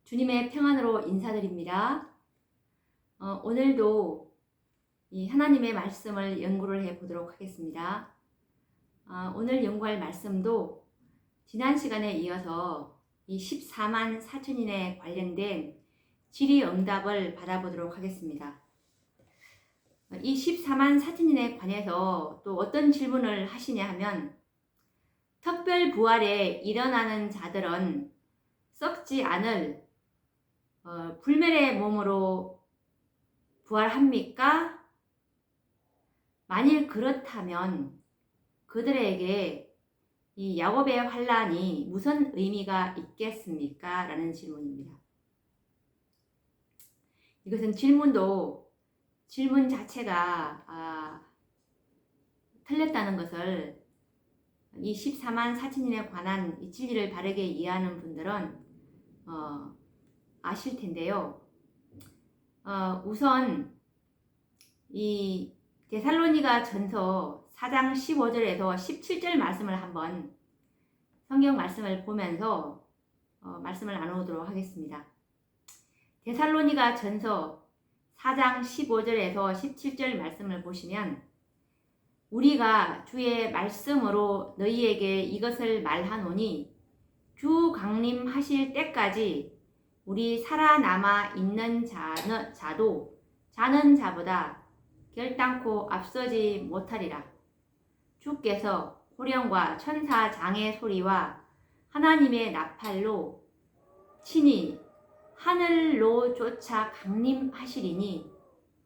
주님의 평안으로 인사드립니다. 오늘도 이 하나님의 말씀을 연구를 해 보도록 하겠습니다. 오늘 연구할 말씀도 지난 시간에 이어서 이 14만 4천인에 관련된 질의응답을 받아보도록 하겠습니다. 이 14만 4천인에 관해서 또 어떤 질문을 하시냐 하면, 특별 부활에 일어나는 자들은 썩지 않을 불멸의 몸으로 부활합니까? 만일 그렇다면 그들에게 이 야곱의 환란이 무슨 의미가 있겠습니까? 라는 질문입니다. 이것은 질문 자체가 틀렸다는 것을 이 14만 4천인에 관한 이 진리를 바르게 이해하는 분들은 아실 텐데요. 우선 이 데살로니가 전서 4장 15절에서 17절 말씀을 한번 성경 말씀을 보면서 말씀을 나누도록 하겠습니다. 데살로니가 전서 4장 15절에서 17절 말씀을 보시면, 우리가 주의 말씀으로 너희에게 이것을 말하노니 주 강림하실 때까지 우리 살아남아 있는 자는 자보다 결단코 앞서지 못하리라. 주께서 호령과 천사 장의 소리와 하나님의 나팔로 친히 하늘로 쫓아 강림하시리니,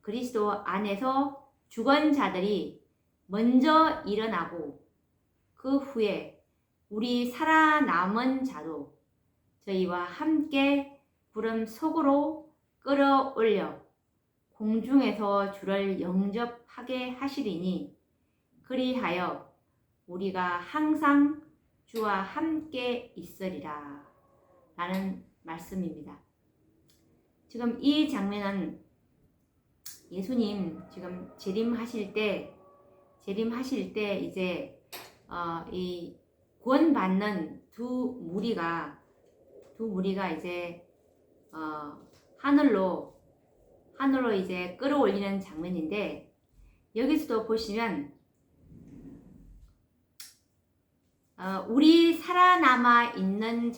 그리스도 안에서 죽은 자들이 먼저 일어나고 그 후에 우리 살아남은 자도 저희와 함께 구름 속으로 끌어올려 공중에서 주를 영접하게 하시리니, 그리하여 우리가 항상 주와 함께 있으리라. 라는 말씀입니다. 지금 이 장면은 예수님 지금 재림하실 때 이제 이 구원받는 두 무리가 이제 하늘로 이제 끌어올리는 장면인데, 여기서도 보시면 우리 살아남아 있는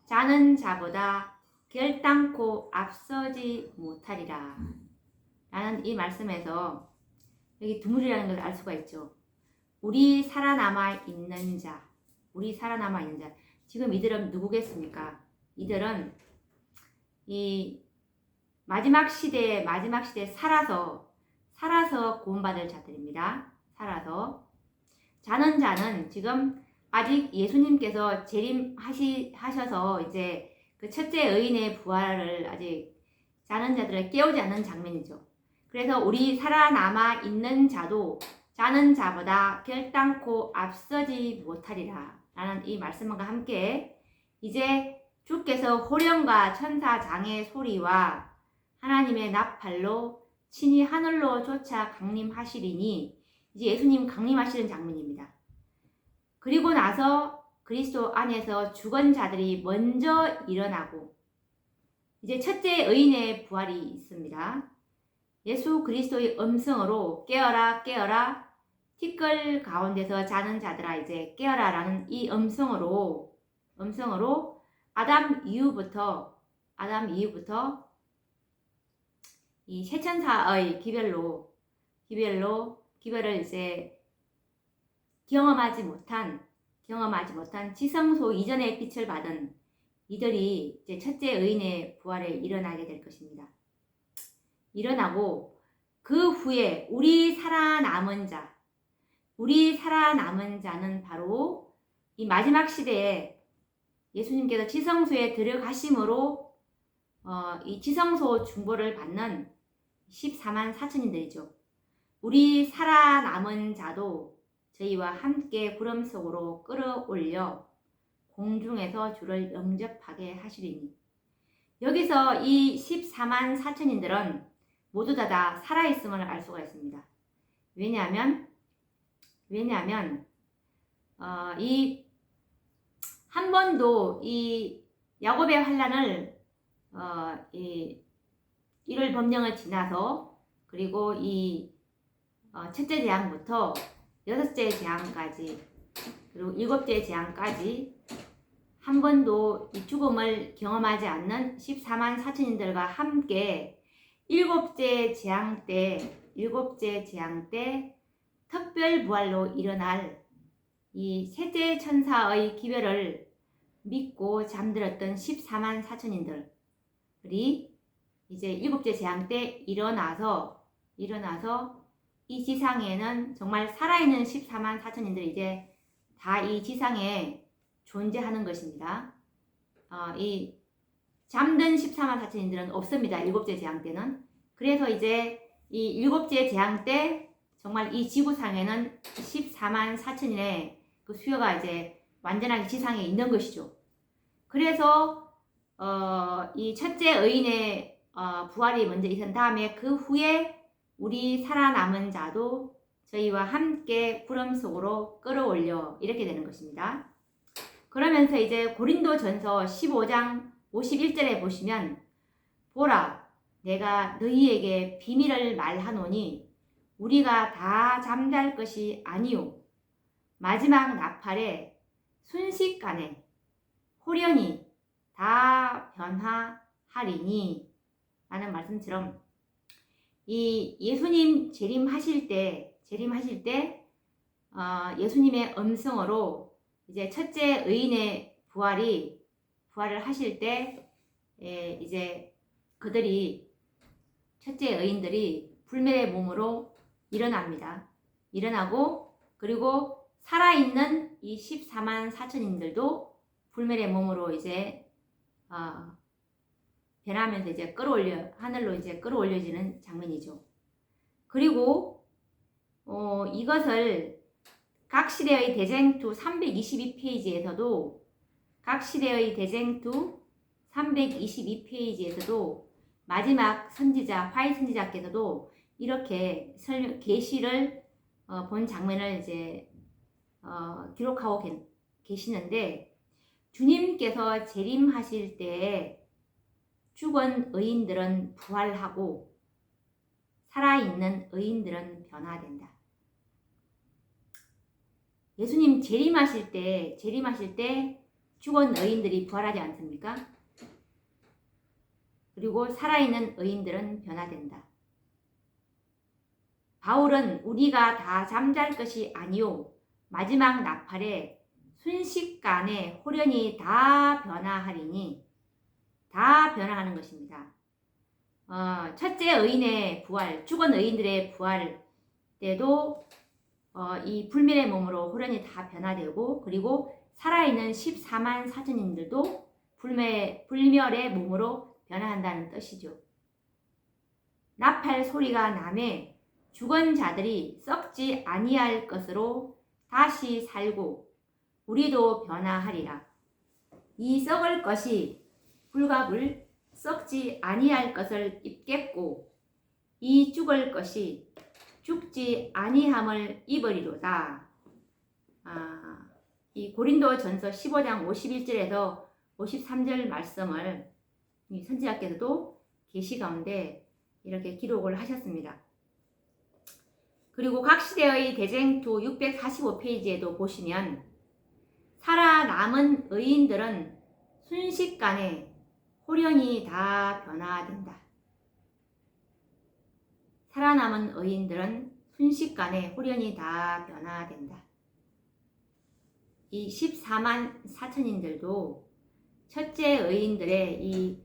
자는 자보다 결단코 앞서지 못하리라 라는 이 말씀에서 여기 두 무리라는 걸 알 수가 있죠. 우리 살아남아 있는 자. 지금 이들은 누구겠습니까? 이들은 이 마지막 시대에 살아서 구원받을 자들입니다. 자는 자는 지금 아직 예수님께서 재림하셔서 이제 그 첫째 의인의 부활을 아직 자는 자들을 깨우지 않는 장면이죠. 그래서 우리 살아남아 있는 자는 자보다 결단코 앞서지 못하리라 라는 이 말씀과 함께, 이제 주께서 호령과 천사 장의 소리와 하나님의 나팔로 친히 하늘로 쫓아 강림하시리니, 이제 예수님 강림하시는 장면입니다. 그리고 나서 그리스도 안에서 죽은 자들이 먼저 일어나고, 이제 첫째 의인의 부활이 있습니다. 예수 그리스도의 음성으로 깨어라 깨어라, 티끌 가운데서 자는 자들아 이제 깨어라 라는 이 음성으로 아담 이후부터 이 세천사의 기별을 이제 경험하지 못한 지성소 이전의 빛을 받은 이들이 이제 첫째 의인의 부활에 일어나게 될 것입니다. 일어나고 그 후에 우리 살아남은 자는 바로 이 마지막 시대에 예수님께서 지성소에 들어가심으로 이 지성소 중보를 받는 14만 4천인들이죠. 우리 살아남은 자도 저희와 함께 구름 속으로 끌어올려 공중에서 주를 영접하게 하시리니, 여기서 이 14만 4천인들은 모두 다 살아있음을 알 수가 있습니다. 왜냐하면 이 한 번도 이 야곱의 환란을 이 1월 법령을 지나서 그리고 이 첫째 재앙부터 여섯째 재앙까지 그리고 일곱째 재앙까지 한 번도 이 죽음을 경험하지 않는 14만 4천인들과 함께 일곱째 재앙 때 특별 부활로 일어날 이 셋째 천사의 기별을 믿고 잠들었던 14만 4천인들이 이제 일곱째 재앙 때 일어나서 이 지상에는 정말 살아있는 14만 4천인들이 이제 다 이 지상에 존재하는 것입니다. 이 잠든 14만 4천인들은 없습니다. 일곱째 재앙 때는. 그래서 이제 이 일곱째 재앙 때 정말 이 지구상에는 14만 4천인의 그 수요가 이제 완전하게 지상에 있는 것이죠. 그래서 이 첫째 의인의 부활이 먼저 있은 다음에 그 후에 우리 살아남은 자도 저희와 함께 구름 속으로 끌어올려 이렇게 되는 것입니다. 그러면서 이제 고린도전서 15장 51절에 보시면 보라 내가 너희에게 비밀을 말하노니 우리가 다 잠잘 것이 아니요 마지막 나팔에 순식간에 호련히 다 변화하리니 라는 말씀처럼 이 예수님 재림하실 때 예수님의 음성으로 이제 첫째 의인의 부활을 하실 때 이제 그들이 첫째 의인들이 불멸의 몸으로 일어납니다. 일어나고 그리고 살아있는 이 14만 4천인들도 불멸의 몸으로 이제 변하면서 이제 하늘로 이제 끌어올려지는 장면이죠. 그리고 이것을 각 시대의 대쟁투 322페이지에서도 마지막 선지자 화이 선지자께서도 이렇게 계시를 본 장면을 이제 기록하고 계시는데 주님께서 재림하실 때에 죽은 의인들은 부활하고 살아있는 의인들은 변화된다. 예수님 재림하실 때 죽은 의인들이 부활하지 않습니까? 그리고 살아있는 의인들은 변화된다. 바울은 우리가 다 잠잘 것이 아니요 마지막 나팔에 순식간에 호련히 다 변화하리니 다 변화하는 것입니다. 첫째 의인의 부활, 죽은 의인들의 부활 때도 이 불멸의 몸으로 호련히 다 변화되고 그리고 살아있는 14만 4천인들도 불멸의 몸으로 변화한다는 뜻이죠. 나팔 소리가 나매 죽은 자들이 썩지 아니할 것으로 다시 살고 우리도 변화하리라. 이 썩을 것이 불갑을 썩지 아니할 것을 입겠고 이 죽을 것이 죽지 아니함을 입으리로다. 이 고린도전서 15장 51절에서 53절 말씀을 이 선지자께서도 계시 가운데 이렇게 기록을 하셨습니다. 그리고 각 시대의 대쟁투 645페이지에도 보시면 살아남은 의인들은 순식간에 호련히 다 변화된다. 살아남은 의인들은 순식간에 호련히 다 변화된다. 이 14만 4천인들도 첫째 의인들의 이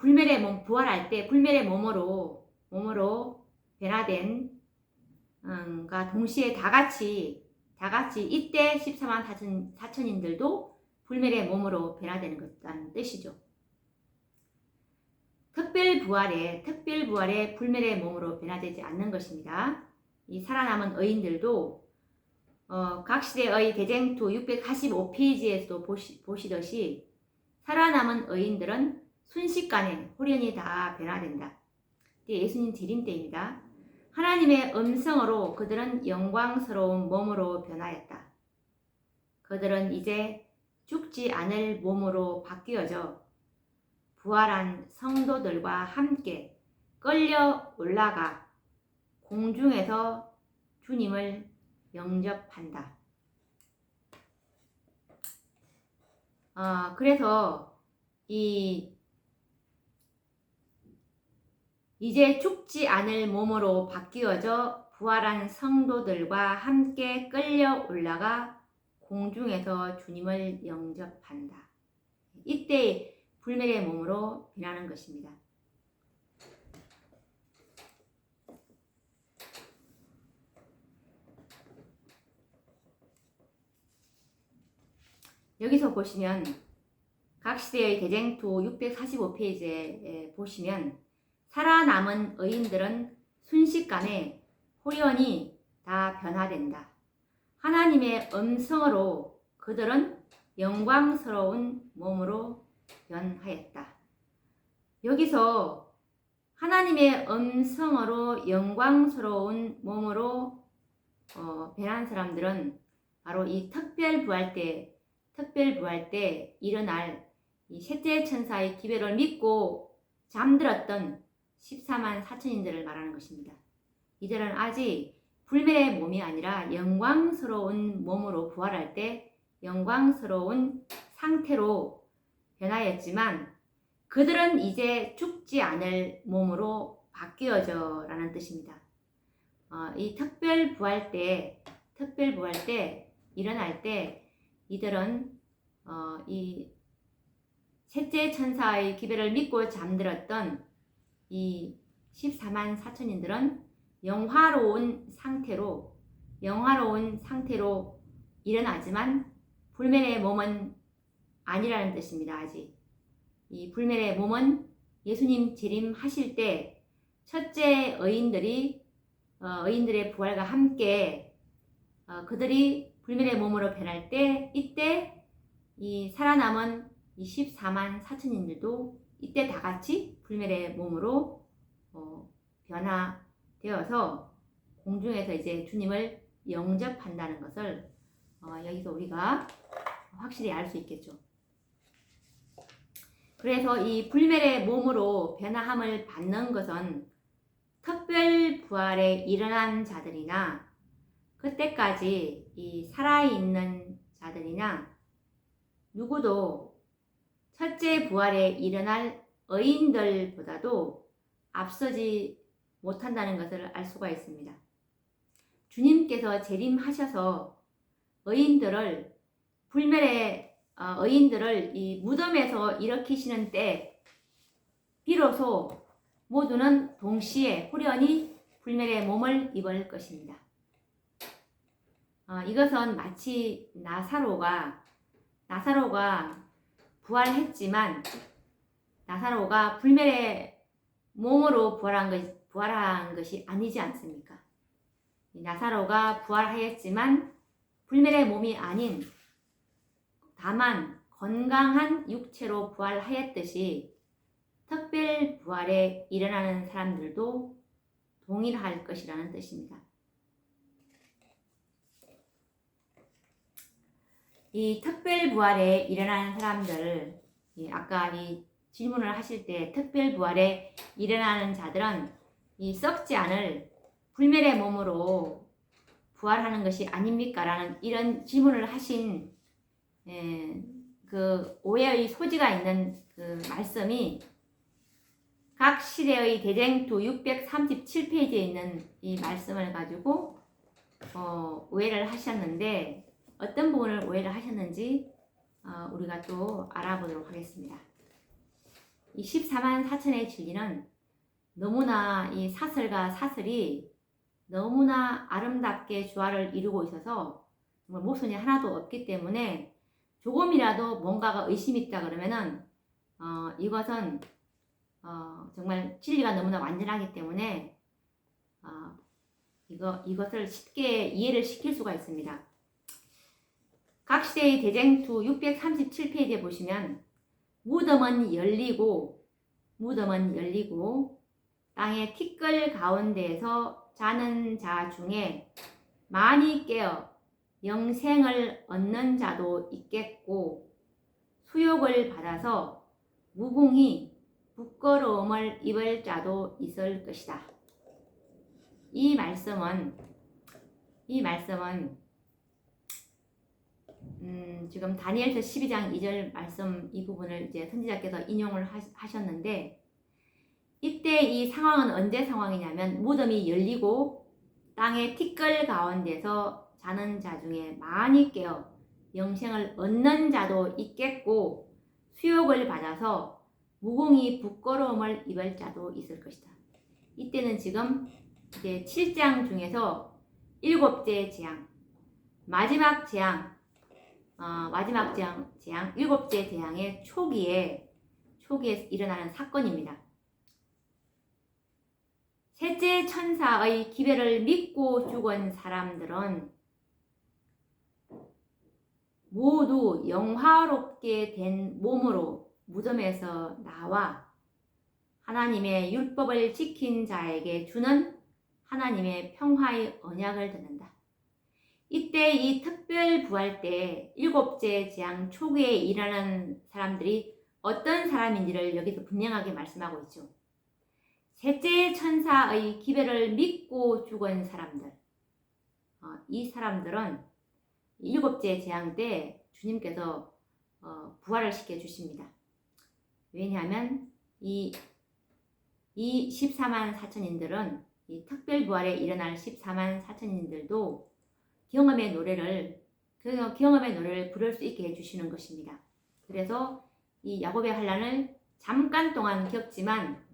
불멸의 몸 부활할 때 불멸의 몸으로 변화된 가 동시에 다 같이 이때 14만 4천인들도 불멸의 몸으로 변화되는 것이라는 뜻이죠. 특별 부활에 불멸의 몸으로 변화되지 않는 것입니다. 이 살아남은 의인들도 각 시대의 대쟁투 645페이지에서도 보시듯이 살아남은 의인들은 순식간에 호련히 다 변화된다. 예수님 재림 때입니다. 하나님의 음성으로 그들은 영광스러운 몸으로 변하였다. 그들은 이제 죽지 않을 몸으로 바뀌어져 부활한 성도들과 함께 끌려 올라가 공중에서 주님을 영접한다. 그래서 이제 죽지 않을 몸으로 바뀌어져 부활한 성도들과 함께 끌려 올라가 공중에서 주님을 영접한다. 이때 불멸의 몸으로 변하는 것입니다. 여기서 보시면 각 시대의 대쟁투 645페이지에 보시면 살아남은 의인들은 순식간에 홀연히 다 변화된다. 하나님의 음성으로 그들은 영광스러운 몸으로 변하였다. 여기서 하나님의 음성으로 영광스러운 몸으로 변한 사람들은 바로 이 특별 부활 때 일어날 이 셋째 천사의 기별을 믿고 잠들었던 14만 4천인들을 말하는 것입니다. 이들은 아직 불멸의 몸이 아니라 영광스러운 몸으로 부활할 때 영광스러운 상태로 변하였지만 그들은 이제 죽지 않을 몸으로 바뀌어져 라는 뜻입니다. 이 특별 부활 때 일어날 때 이들은 이 셋째 천사의 기별을 믿고 잠들었던 이 14만 4천인들은 영화로운 상태로 일어나지만 불멸의 몸은 아니라는 뜻입니다. 아직 이 불멸의 몸은 예수님 재림하실 때 첫째 의인들의 부활과 함께 그들이 불멸의 몸으로 변할 때 이때 이 살아남은 24만 4천인들도 이때 다 같이 불멸의 몸으로 변화되어서 공중에서 이제 주님을 영접한다는 것을 여기서 우리가 확실히 알 수 있겠죠. 그래서 이 불멸의 몸으로 변화함을 받는 것은 특별 부활에 일어난 자들이나 그때까지 이 살아있는 자들이나 누구도 첫째 부활에 일어날 의인들보다도 앞서지 못한다는 것을 알 수가 있습니다. 주님께서 재림하셔서 의인들을 이 무덤에서 일으키시는 때 비로소 모두는 동시에 후련히 불멸의 몸을 입을 것입니다. 이것은 마치 나사로가 부활했지만 나사로가 불멸의 몸으로 부활한 것이 아니지 않습니까? 나사로가 부활하였지만 불멸의 몸이 아닌 다만 건강한 육체로 부활하였듯이 특별 부활에 일어나는 사람들도 동일할 것이라는 뜻입니다. 이 특별 부활에 일어나는 사람들, 아까 이 질문을 하실 때 특별 부활에 일어나는 자들은 이 썩지 않을 불멸의 몸으로 부활하는 것이 아닙니까? 라는 이런 질문을 하신 그 오해의 소지가 있는 그 말씀이 각 시대의 대쟁투 637페이지에 있는 이 말씀을 가지고 오해를 하셨는데 어떤 부분을 오해를 하셨는지 우리가 또 알아보도록 하겠습니다. 이 14만 4천의 진리는 너무나 이 사슬과 사슬이 너무나 아름답게 조화를 이루고 있어서 정말 모순이 하나도 없기 때문에 조금이라도 뭔가가 의심이 있다 그러면은 이것은 정말 진리가 너무나 완전하기 때문에 이것을 쉽게 이해를 시킬 수가 있습니다. 각 시대의 대쟁투 637페이지에 보시면 무덤은 열리고 땅의 티끌 가운데에서 자는 자 중에 많이 깨어 영생을 얻는 자도 있겠고 수욕을 받아서 무궁히 부끄러움을 입을 자도 있을 것이다. 이 말씀은 지금 다니엘서 12장 2절 말씀 이 부분을 이제 선지자께서 인용을 하셨는데, 이때 이 상황은 언제 상황이냐면 무덤이 열리고 땅의 티끌 가운데서 자는 자 중에 많이 깨어 영생을 얻는 자도 있겠고 수욕을 받아서 무궁히 부끄러움을 입을 자도 있을 것이다. 이때는 지금 이제 7장 중에서 7째 재앙, 마지막 재앙, 재앙 7째 재앙의 초기에 일어나는 사건입니다. 셋째 천사의 기별을 믿고 죽은 사람들은 모두 영화롭게 된 몸으로 무덤에서 나와 하나님의 율법을 지킨 자에게 주는 하나님의 평화의 언약을 듣는다. 이때 이 특별 부활 때 7째 재앙 초기에 일어나는 사람들이 어떤 사람인지를 여기서 분명하게 말씀하고 있죠. 셋째 천사의 기별을 믿고 죽은 사람들, 이 사람들은 7째 재앙 때 주님께서 부활을 시켜주십니다. 왜냐하면 이 14만 4천인들은 이 특별 부활에 일어날 14만 4천인들도 경험의 노래를 부를 수 있게 해주시는 것입니다. 그래서 이 야곱의 환난을 잠깐 동안 겪지만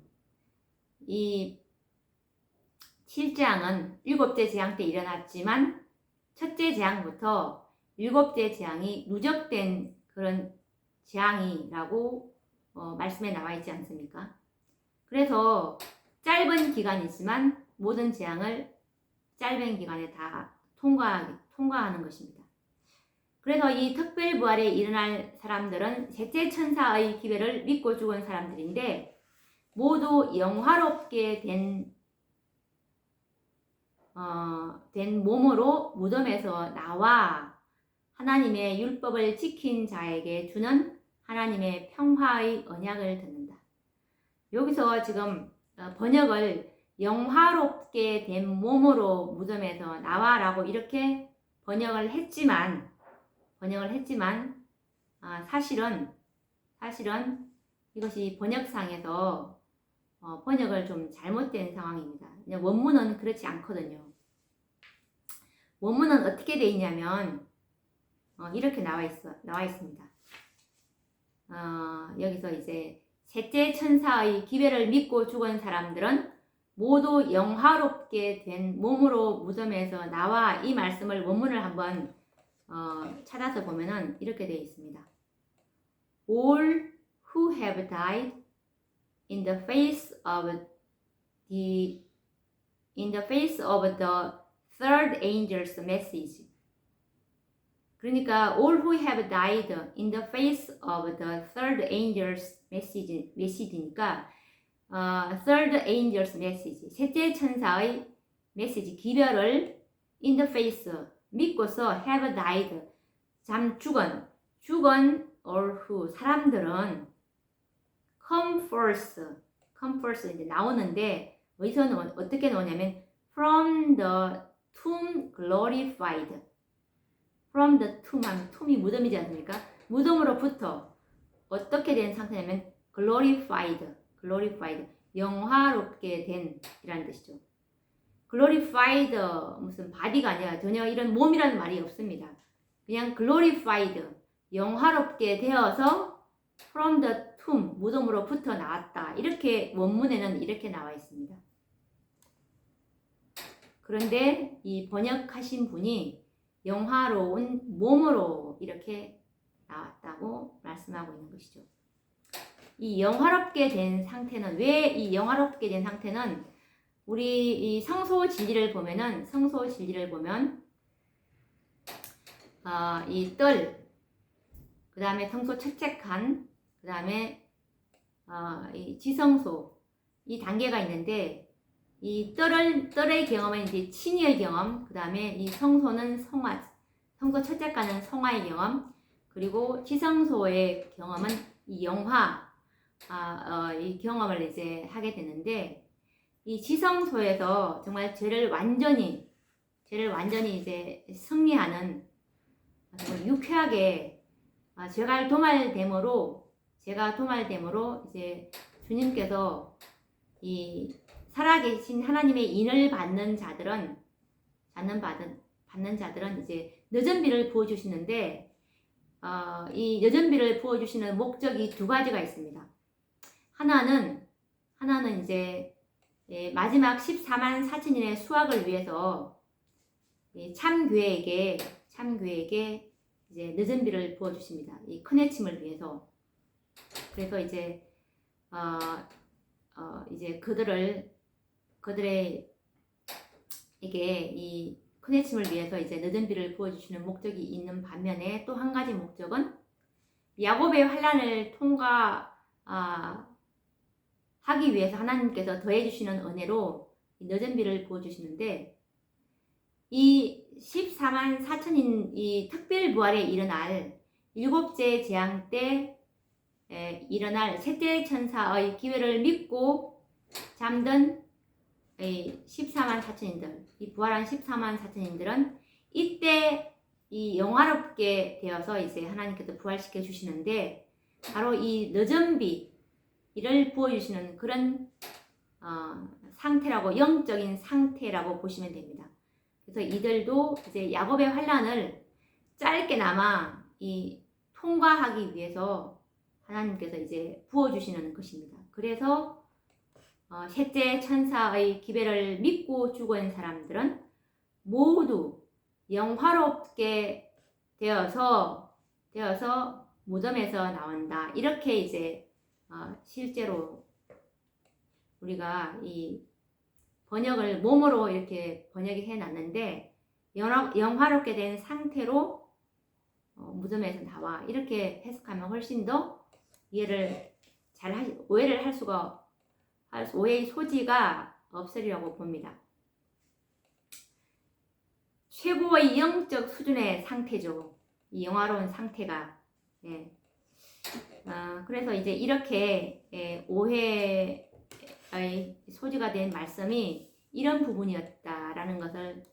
이 7재앙은 7째 재앙 때 일어났지만 첫째 재앙부터 7째 재앙이 누적된 그런 재앙이라고 말씀에 나와 있지 않습니까? 그래서 짧은 기간이지만 모든 재앙을 짧은 기간에 다 통과하는 것입니다. 그래서 이 특별부활에 일어날 사람들은 셋째 천사의 기별을 믿고 죽은 사람들인데 모두 영화롭게 된 몸으로 무덤에서 나와 하나님의 율법을 지킨 자에게 주는 하나님의 평화의 언약을 듣는다. 여기서 지금 번역을 영화롭게 된 몸으로 무덤에서 나와라고 이렇게 번역을 했지만 사실은 이것이 번역상에서 번역을 좀 잘못된 상황입니다. 원문은 그렇지 않거든요. 원문은 어떻게 되어 있냐면 이렇게 나와 있습니다. 여기서 이제 셋째 천사의 기별을 믿고 죽은 사람들은 모두 영화롭게 된 몸으로 무덤에서 나와, 이 말씀을 원문을 한번 찾아서 보면은 이렇게 되어 있습니다. All who have died in the face of the third angel's message. 그러니까 all who have died in the face of the third angel's message니까 third angel's message, 셋째 천사의 메시지, 기별을 in the face, 믿고서 have died, 죽은 all who, 사람들은 come first 이제 나오는데 어디서 어떻게 나오냐면 from the tomb glorified. from the tomb 하면 tomb이 무덤이지 않습니까? 무덤으로부터 어떻게 된 상태냐면 glorified, 영화롭게 된 이라는 뜻이죠. glorified 무슨 body가 아니라 전혀 이런 몸이라는 말이 없습니다. 그냥 glorified, 영화롭게 되어서 from the tomb, 무덤으로부터 나왔다. 이렇게 원문에는 이렇게 나와 있습니다. 그런데 이 번역하신 분이 영화로운 몸으로 이렇게 나왔다고 말씀하고 있는 것이죠. 이 영화롭게 된 상태는, 왜 이 영화롭게 된 상태는 우리 이 성소 진리를 보면 이 뜰, 그 다음에 성소 첫째 칸, 그 다음에 이 지성소, 이 단계가 있는데 이 뜰의 경험은 이제 친위의 경험, 그 다음에 이 성소는 성소 첫째 칸은 성화의 경험, 그리고 지성소의 경험은 이 영화, 이 경험을 이제 하게 되는데, 이 지성소에서 정말 죄를 완전히 이제 승리하는, 정말 유쾌하게 제가 도말됨으로 이제 주님께서 이 살아계신 하나님의 인을 받는 자들은 이제 늦은 비를 부어 주시는데, 이 늦은 비를 부어 주시는 목적이 두 가지가 있습니다. 하나는 이제 마지막 14만 4천인의 수확을 위해서 참교회에게 이제 늦은 비를 부어 주십니다. 이 큰 해침을 위해서. 그래서 이제 이제 그들의 이게 이 큰 해침을 위해서 이제 늦은 비를 부어 주시는 목적이 있는 반면에, 또 한 가지 목적은 야곱의 환난을 하기 위해서 하나님께서 더해 주시는 은혜로 늦은 비를 부어 주시는데, 이 14만 4천인 이 특별 부활에 일어날 일곱째 재앙 때 일어날 셋째 천사의 기회를 믿고 잠든 14만 4천인들, 이 부활한 14만 4천인들은 이때 이 영화롭게 되어서 이제 하나님께서 부활시켜 주시는데, 바로 이 늦은 비를 부어주시는 그런 상태라고, 영적인 상태라고 보시면 됩니다. 그래서 이들도 이제 야곱의 환난을 짧게나마 이 통과하기 위해서 하나님께서 이제 부어주시는 것입니다. 그래서 셋째 천사의 기회를 믿고 죽은 사람들은 모두 영화롭게 되어서 무덤에서 나온다. 이렇게 이제 실제로 우리가 이 번역을 몸으로 이렇게 번역해 놨는데, 영화롭게 된 상태로 무덤에서 나와, 이렇게 해석하면 훨씬 더 오해의 소지가 없으리라고 봅니다. 최고의 영적 수준의 상태죠. 이 영화로운 상태가. 그래서 이제 이렇게 오해의 소지가 된 말씀이 이런 부분이었다라는 것을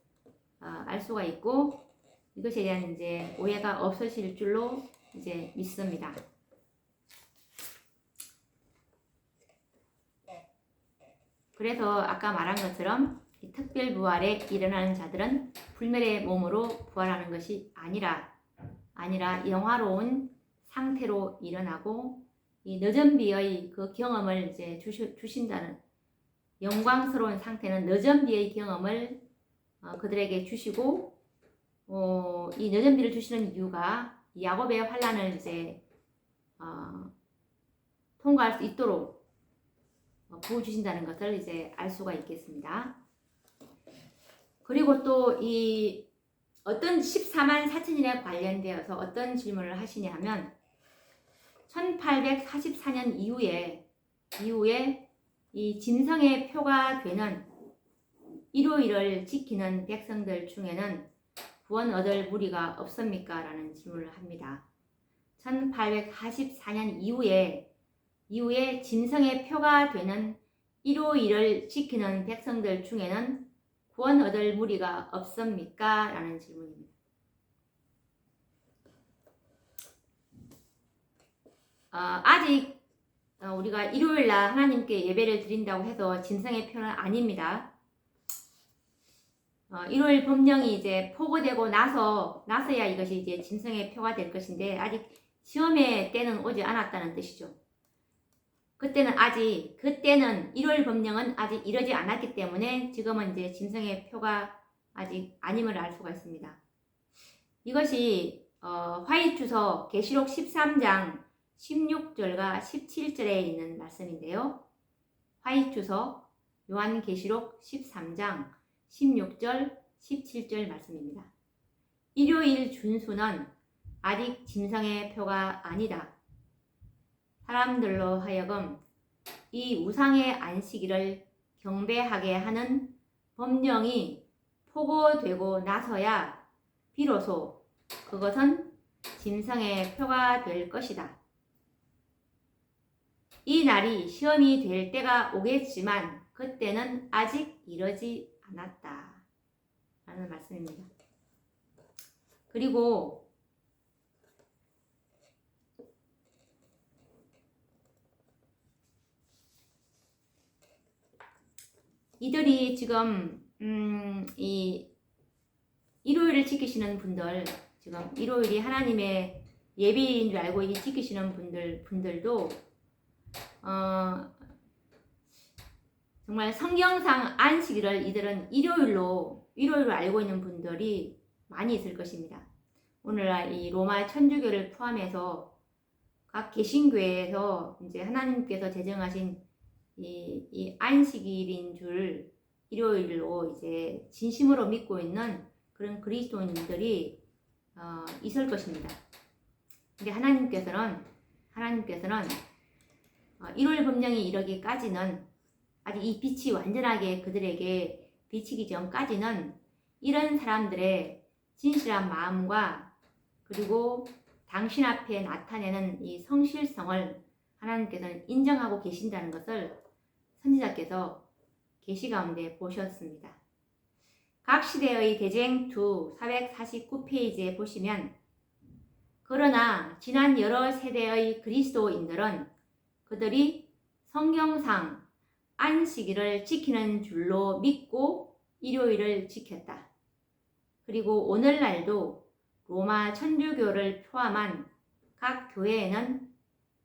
알 수가 있고, 이것에 대한 이제 오해가 없으실 줄로 이제 믿습니다. 그래서 아까 말한 것처럼 이 특별 부활에 일어나는 자들은 불멸의 몸으로 부활하는 것이 아니라 영화로운 상태로 일어나고, 이 늦은 비의 그 경험을 이제 주신다는, 영광스러운 상태는 늦은 비의 경험을 그들에게 주시고, 이 늦은 비를 주시는 이유가 야곱의 환난을 이제 통과할 수 있도록 부어주신다는 것을 이제 알 수가 있겠습니다. 그리고 또 이 어떤 14만 4천인에 관련되어서 어떤 질문을 하시냐면, 1844년 이후에 이 짐승의 표가 되는 일요일을 지키는 백성들 중에는 구원 얻을 무리가 없습니까? 라는 질문을 합니다. 1844년 이후에 짐승의 표가 되는 일요일을 지키는 백성들 중에는 구원 얻을 무리가 없습니까? 라는 질문입니다. 아직 우리가 일요일날 하나님께 예배를 드린다고 해서 짐승의 표는 아닙니다. 일요일 법령이 이제 포고되고 나서야 이것이 이제 짐승의 표가 될 것인데, 아직 시험의 때는 오지 않았다는 뜻이죠. 그때는 일요일 법령은 아직 이르지 않았기 때문에 지금은 이제 짐승의 표가 아직 아님을 알 수가 있습니다. 이것이 화이트서 계시록 13장 16절과 17절에 있는 말씀인데요. 화이트서 요한계시록 13장 16절 17절 말씀입니다. 일요일 준수는 아직 짐승의 표가 아니다. 사람들로 하여금 이 우상의 안식일을 경배하게 하는 법령이 포고되고 나서야 비로소 그것은 짐승의 표가 될 것이다. 이 날이 시험이 될 때가 오겠지만 그때는 아직 이르지 않았다 라는 말씀입니다. 그리고 이들이 지금 이 일요일을 지키시는 분들, 지금 일요일이 하나님의 예비인 줄 알고 이 지키시는 분들도 정말 성경상 안식일을 이들은 일요일로 알고 있는 분들이 많이 있을 것입니다. 오늘날 이 로마 천주교를 포함해서 각 개신교회에서 이제 하나님께서 제정하신 이 안식일인 줄 일요일로 이제 진심으로 믿고 있는 그런 그리스도인들이 있을 것입니다. 근데 하나님께서는 일요일 법령이 이르기까지는 아직 이 빛이 완전하게 그들에게 비치기 전까지는 이런 사람들의 진실한 마음과 그리고 당신 앞에 나타내는 이 성실성을 하나님께서는 인정하고 계신다는 것을 선지자께서 계시 가운데 보셨습니다. 각 시대의 대쟁2 449페이지에 보시면 그러나 지난 여러 세대의 그리스도인들은 그들이 성경상 안식일을 지키는 줄로 믿고 일요일을 지켰다. 그리고 오늘날도 로마 천주교를 포함한 각 교회에는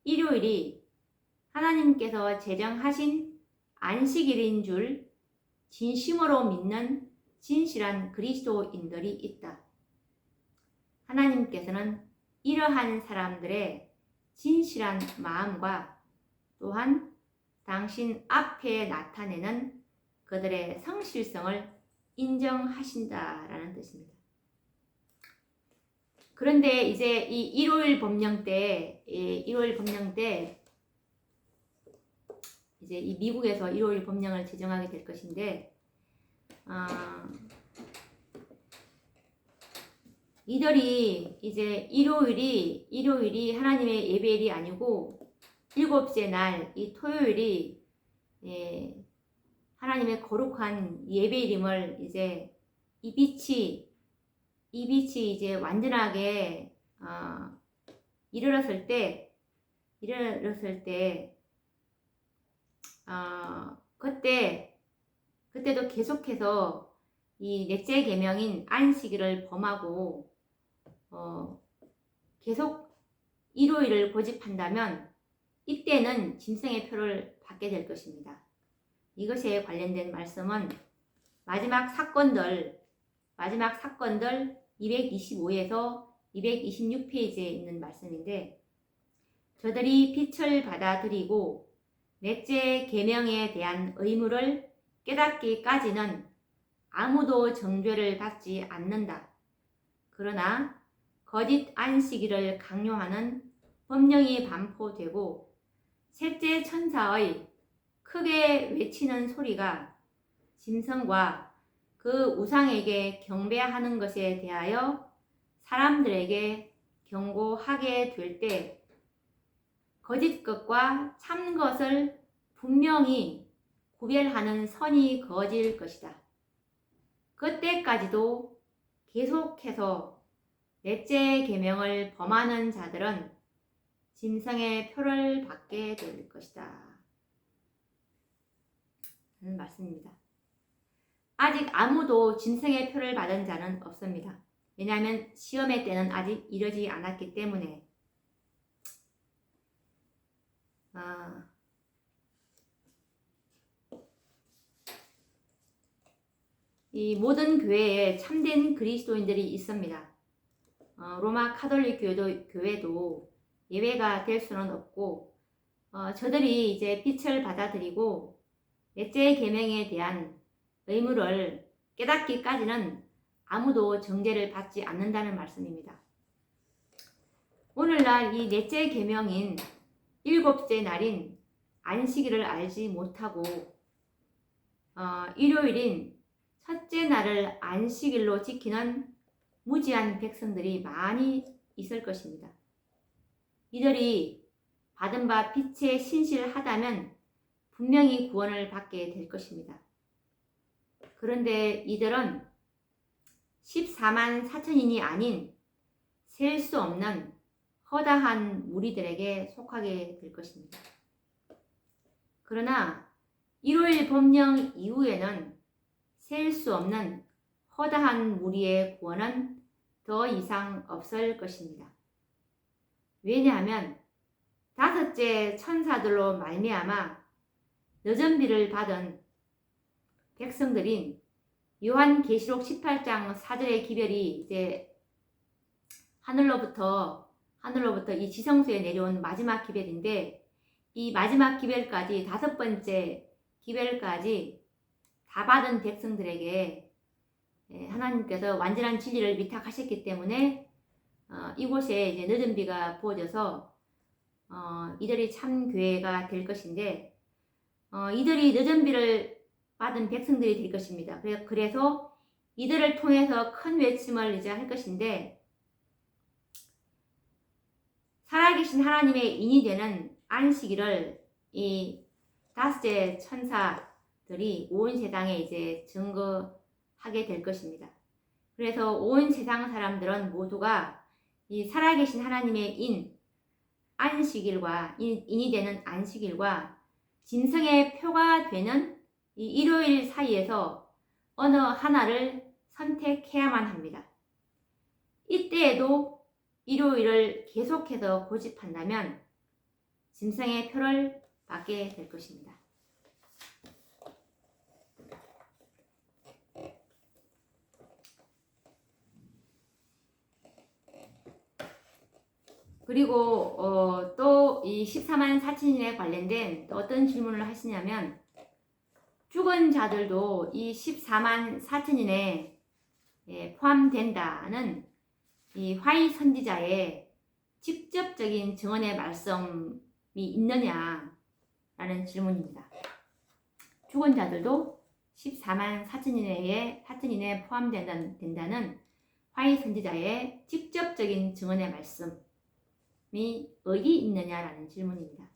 일요일이 하나님께서 제정하신 안식일인 줄 진심으로 믿는 진실한 그리스도인들이 있다. 하나님께서는 이러한 사람들의 진실한 마음과 또한 당신 앞에 나타내는 그들의 성실성을 인정하신다라는 뜻입니다. 그런데 이제 이 일요일 법령 때 이제 이 미국에서 일요일 법령을 제정하게 될 것인데 이들이 이제 일요일이 하나님의 예배일이 아니고 일곱째 날 이 토요일이 하나님의 거룩한 예배일임을 이제 이 빛이 이제 완전하게 이르렀을 때 그때도 계속해서 이 넷째 계명인 안식일을 범하고 계속 일요일을 고집한다면 이때는 짐승의 표를 받게 될 것입니다. 이것에 관련된 말씀은 마지막 사건들 225에서 226페이지에 있는 말씀인데 저들이 빛을 받아들이고 넷째 계명에 대한 의무를 깨닫기까지는 아무도 정죄를 받지 않는다. 그러나 거짓 안식일을 강요하는 법령이 반포되고 셋째 천사의 크게 외치는 소리가 짐승과 그 우상에게 경배하는 것에 대하여 사람들에게 경고하게 될 때 거짓 것과 참 것을 분명히 구별하는 선이 그어질 것이다. 그때까지도 계속해서 넷째 계명을 범하는 자들은 짐승의 표를 받게 될 것이다. 라는 말씀입니다. 아직 아무도 짐승의 표를 받은 자는 없습니다. 왜냐하면 시험의 때는 아직 이르지 않았기 때문에 이 모든 교회에 참된 그리스도인들이 있습니다. 로마 카톨릭 교회도 예외가 될 수는 없고 저들이 이제 빛을 받아들이고 넷째 계명에 대한 의무를 깨닫기까지는 아무도 정죄를 받지 않는다는 말씀입니다. 오늘날 이 넷째 계명인 일곱째 날인 안식일을 알지 못하고 일요일인 첫째 날을 안식일로 지키는 무지한 백성들이 많이 있을 것입니다. 이들이 받은 바 빛에 신실하다면 분명히 구원을 받게 될 것입니다. 그런데 이들은 14만 4천인이 아닌 셀 수 없는 허다한 무리들에게 속하게 될 것입니다. 그러나 일요일 법령 이후에는 셀 수 없는 허다한 무리의 구원은 더 이상 없을 것입니다. 왜냐하면 다섯째 천사들로 말미암아 늦은 비를 받은 백성들인 요한계시록 18장 4절의 기별이 이제 하늘로부터 이 지성소에 내려온 마지막 기별인데, 이 마지막 기별까지, 다섯 번째 기별까지 다 받은 백성들에게 하나님께서 완전한 진리를 위탁하셨기 때문에 이곳에 이제 늦은 비가 부어져서 이들이 참 교회가 될 것인데, 이들이 늦은 비를 받은 백성들이 될 것입니다. 그래서 이들을 통해서 큰 외침을 이제 할 것인데, 살아계신 하나님의 인이 되는 안식일을 이 다섯째 천사들이 온 세상에 이제 증거하게 될 것입니다. 그래서 온 세상 사람들은 모두가 이 살아계신 하나님의 안식일과 인이 되는 안식일과 짐승의 표가 되는 이 일요일 사이에서 어느 하나를 선택해야만 합니다. 이때에도 일요일을 계속해서 고집한다면 짐승의 표를 받게 될 것입니다. 그리고 또 이 14만 4천인에 관련된 또 어떤 질문을 하시냐면, 죽은 자들도 이 14만 4천인에 포함된다는 이 화이 선지자의 직접적인 증언의 말씀이 있느냐라는 질문입니다. 죽은 자들도 14만 4천인에 포함된다는 화이 선지자의 직접적인 증언의 말씀이 어디 있느냐라는 질문입니다.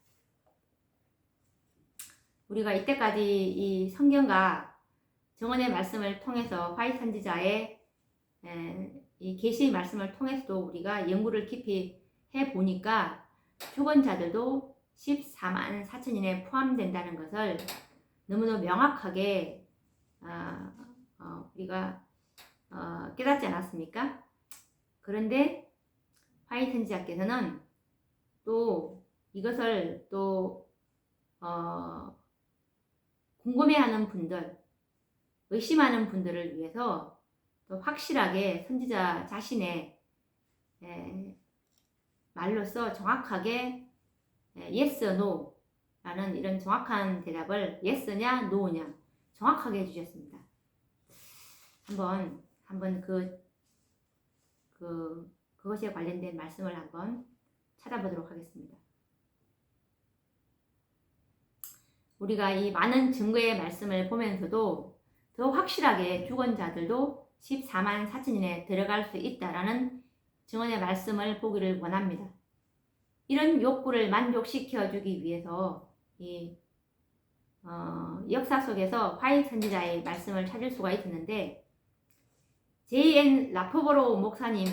우리가 이때까지 이 성경과 증언의 말씀을 통해서 화이 선지자의 이 계시의 말씀을 통해서도 우리가 연구를 깊이 해보니까 죽은 자들도 14만 4천인에 포함된다는 것을 너무너무 명확하게 우리가 깨닫지 않았습니까? 그런데 화이 선지자께서는 또 이것을 또 궁금해하는 분들, 의심하는 분들을 위해서 또 확실하게 선지자 자신의 말로써 정확하게 yes, no 라는 이런 정확한 대답을 yes냐, no냐 정확하게 해주셨습니다. 한번 그것에 관련된 말씀을 한번 찾아보도록 하겠습니다. 우리가 이 많은 증거의 말씀을 보면서도 더 확실하게 죽은 자들도 14만 4천인에 들어갈 수 있다라는 증언의 말씀을 보기를 원합니다. 이런 욕구를 만족시켜 주기 위해서 이 역사 속에서 화이 선지자의 말씀을 찾을 수가 있었는데, J.N. 라프보로 목사님,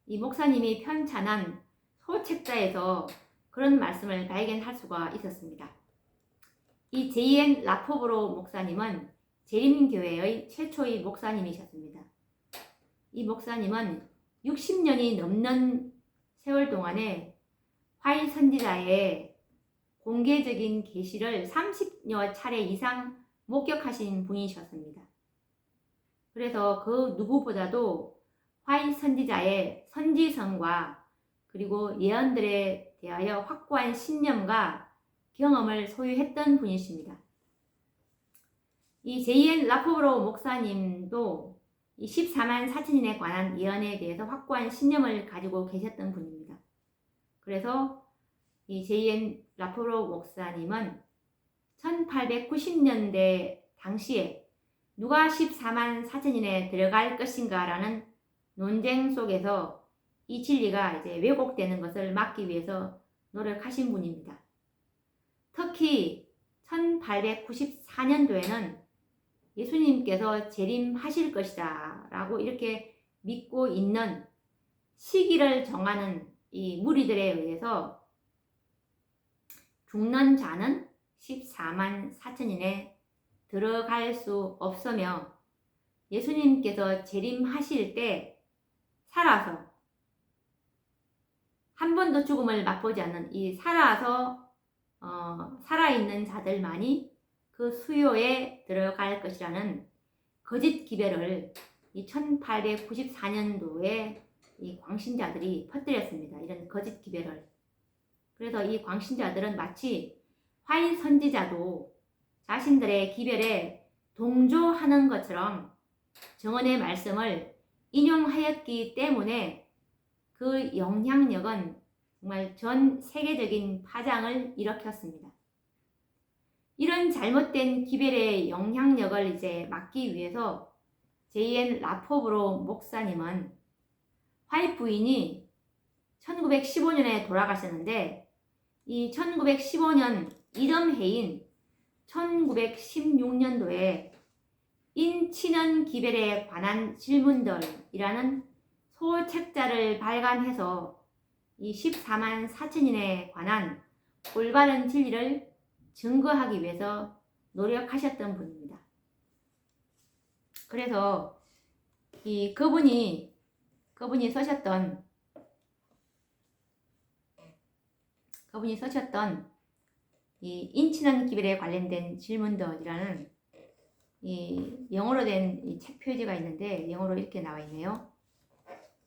이 목사님이 편찬한 소책자에서 그런 말씀을 발견할 수가 있었습니다. 이 J.N. 라프보로 목사님은 재림교회의 최초의 목사님이셨습니다. 이 목사님은 60년이 넘는 세월 동안에 화이 선지자의 공개적인 계시를 30여 차례 이상 목격하신 분이셨습니다. 그래서 그 누구보다도 화이 선지자의 선지성과 그리고 예언들에 대하여 확고한 신념과 경험을 소유했던 분이십니다. 이 J.N. 라포브로 목사님도 이 14만 4천인에 관한 예언에 대해서 확고한 신념을 가지고 계셨던 분입니다. 그래서 이 J.N. 라포브로 목사님은 1890년대 당시에 누가 14만 4천인에 들어갈 것인가 라는 논쟁 속에서 이 진리가 이제 왜곡되는 것을 막기 위해서 노력하신 분입니다. 특히 1894년도에는 예수님께서 재림하실 것이다 라고 이렇게 믿고 있는 시기를 정하는 이 무리들에 의해서 죽는 자는 14만 4천인에 들어갈 수 없으며 예수님께서 재림하실 때 살아서 한 번도 죽음을 맛보지 않는 이 살아서 살아있는 자들만이 그 수요에 들어갈 것이라는 거짓 기별을 이 1894년도에 이 광신자들이 퍼뜨렸습니다. 이런 거짓 기별을. 그래서 이 광신자들은 마치 화인 선지자도 자신들의 기별에 동조하는 것처럼 정언의 말씀을 인용하였기 때문에 그 영향력은 정말 전 세계적인 파장을 일으켰습니다. 이런 잘못된 기별의 영향력을 이제 막기 위해서 J.N. 라포브로 목사님은 화이트 부인이 1915년에 돌아가셨는데 이 1915년 이듬 해인 1916년도에 인친원 기별에 관한 질문들이라는 소책자를 발간해서 이 14만 4천인에 관한 올바른 진리를 증거하기 위해서 노력하셨던 분입니다. 그래서 이 그분이 쓰셨던 이 인친원 기별에 관련된 질문들이라는 이 영어로 된 이 책 표지가 있는데 영어로 이렇게 나와 있네요.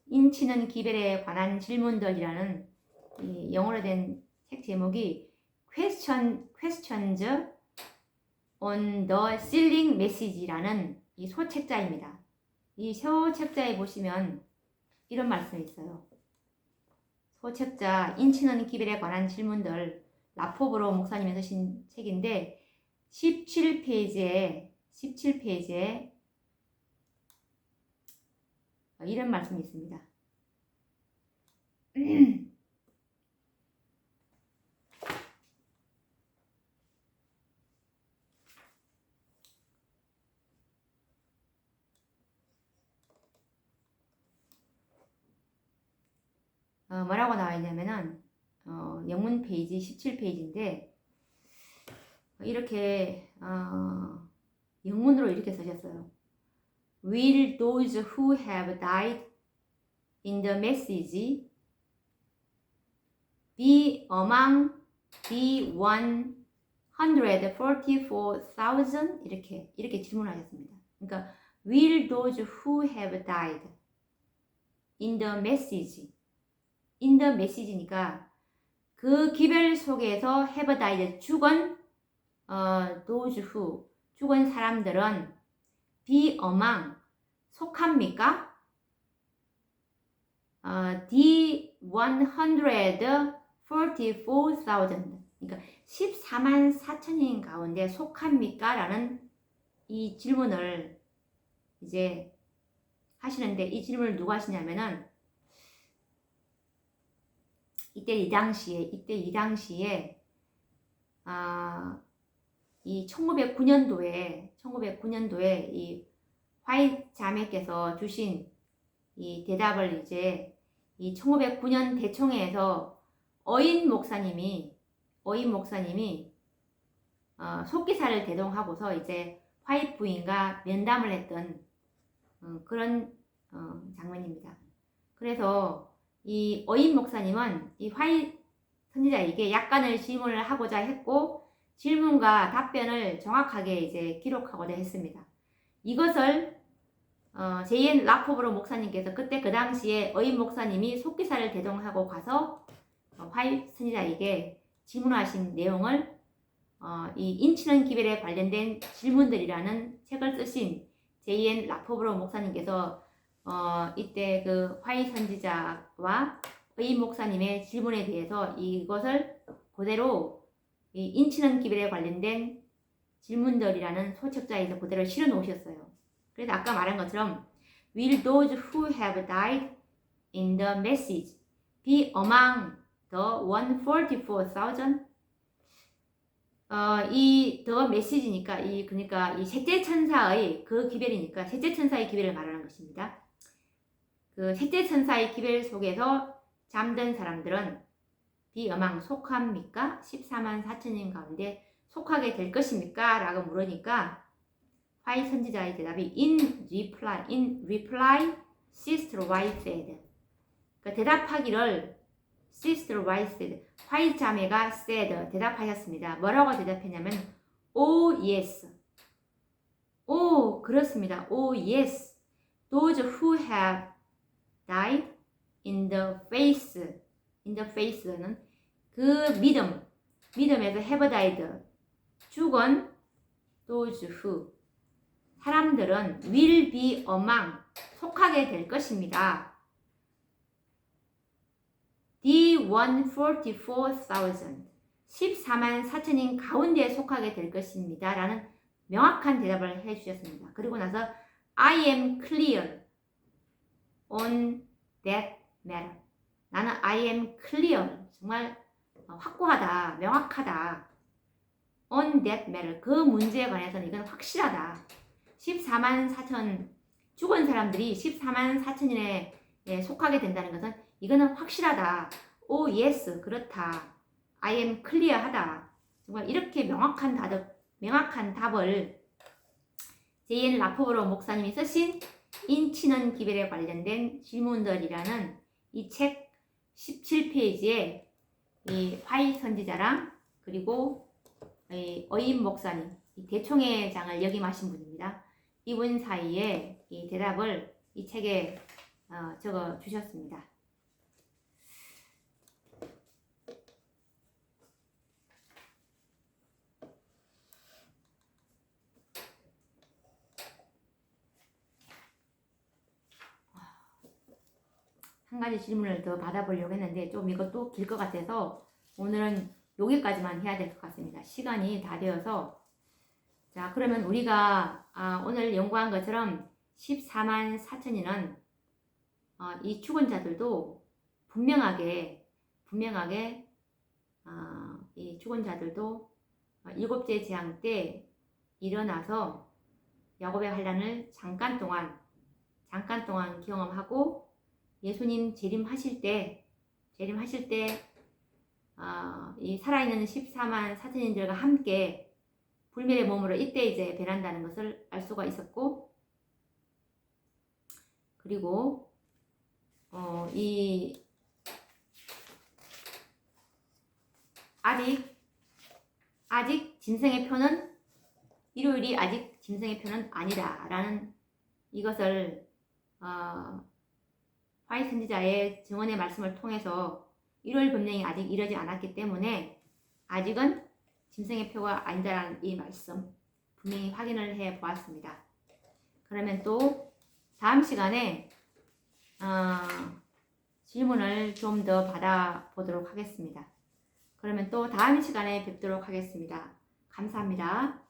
인친원 기별에 관한 질문들이라는 이 영어로 된 책 제목이 Questions on the Sealing Message라는 이 소책자입니다. 이 소책자에 보시면 이런 말씀이 있어요. 소책자 인친원 기별에 관한 질문들 라포브로 목사님이 쓰신 책인데 17페이지에 이런 말씀이 있습니다. 뭐라고 나와 있냐면은 영문 페이지 17페이지인데 이렇게 영문으로 이렇게 쓰셨어요. Will those who have died in the message be among the 144,000? 이렇게 질문하셨습니다. 그러니까 Will those who have died in the message? in the message니까 그 기별 속에서 have died 죽은 those who 죽은 사람들은 be among 속합니까? the 144,000 그러니까 14만 4천인 가운데 속합니까? 라는 이 질문을 이제 하시는데 이 질문을 누가 하시냐면은 이때 이 당시에 이 1909년도에 이 화이트 자매께서 주신 이 대답을 이제 이 1909년 대총회에서 어인 목사님이 속기사를 대동하고서 이제 화이트 부인과 면담을 했던 그런 장면입니다. 그래서 이 어인 목사님은 이 화이트 선지자에게 약간의 질문을 하고자 했고 질문과 답변을 정확하게 이제 기록하고자 했습니다. 이것을 J.N. 라포브로 목사님께서 그때 그 당시에 어인 목사님이 속기사를 대동하고 가서 화이트 선지자에게 질문하신 내용을 이 인친원 기별에 관련된 질문들이라는 책을 쓰신 J.N. 라포브로 목사님께서 이때 그 화이트 선지자와 어인 목사님의 질문에 대해서 이것을 그대로 이 인친원 기별에 관련된 질문들이라는 소책자에서 그대로 실어 놓으셨어요. 그래서 아까 말한 것처럼 Will those who have died in the message be among the 144,000 이 더 메시지니까 그러니까 이 셋째 천사의 그 기별이니까 셋째 천사의 기별을 말하는 것입니다. 그 셋째 천사의 기별 속에서 잠든 사람들은 비어망 속합니까? 14만 4천인 가운데 속하게 될 것입니까? 라고 물으니까 화이 선지자의 대답이 in reply sister white said. 그러니까 대답하기를 sister white said. 화이 자매가 said 대답하셨습니다. 뭐라고 대답했냐면 oh yes. 그렇습니다. oh yes. Those who have died in the face는 그 믿음에서 have died 죽은 those who 사람들은 will be among 속하게 될 것입니다. The 144,000 14만 4천인 가운데에 속하게 될 것입니다. 라는 명확한 대답을 해주셨습니다. 그리고 나서 I am clear on that matter. 나는 I am clear. 정말 확고하다. 명확하다. on that matter. 그 문제에 관해서는 이건 확실하다. 14만 4천 죽은 사람들이 14만 4천인에 속하게 된다는 것은 이거는 확실하다. Oh yes. 그렇다. I am clear하다. 정말 이렇게 명확한 답을 J.N. 라포브로 목사님이 쓰신 인치는 기별에 관련된 질문들이라는 이 책 17페이지에 이 화이 선지자랑 그리고 어임 목사님 이 대총회 장을 역임하신 분입니다. 이분 사이에 이 대답을 이 책에 적어 주셨습니다. 한 가지 질문을 더 받아보려고 했는데 좀 이것도 길 것 같아서 오늘은 여기까지만 해야 될 것 같습니다. 시간이 다 되어서 자 그러면 우리가 오늘 연구한 것처럼 14만 4천인은 이 죽은 자들도 분명하게 이 죽은 자들도 일곱째 재앙 때 일어나서 야곱의 환난을 잠깐 동안 경험하고 예수님 재림하실 때 이 살아있는 14만 4천인들과 함께 불멸의 몸으로 이때 이제 배난다는 것을 알 수가 있었고 그리고 이 아직 짐승의 표는 일요일이 아직 짐승의 표는 아니다라는 이것을 화이 선지자의 증언의 말씀을 통해서 일요일 법령이 아직 이르지 않았기 때문에 아직은 짐승의 표가 아니다라는 이 말씀 분명히 확인을 해 보았습니다. 그러면 또 다음 시간에 질문을 좀 더 받아보도록 하겠습니다. 그러면 또 다음 시간에 뵙도록 하겠습니다. 감사합니다.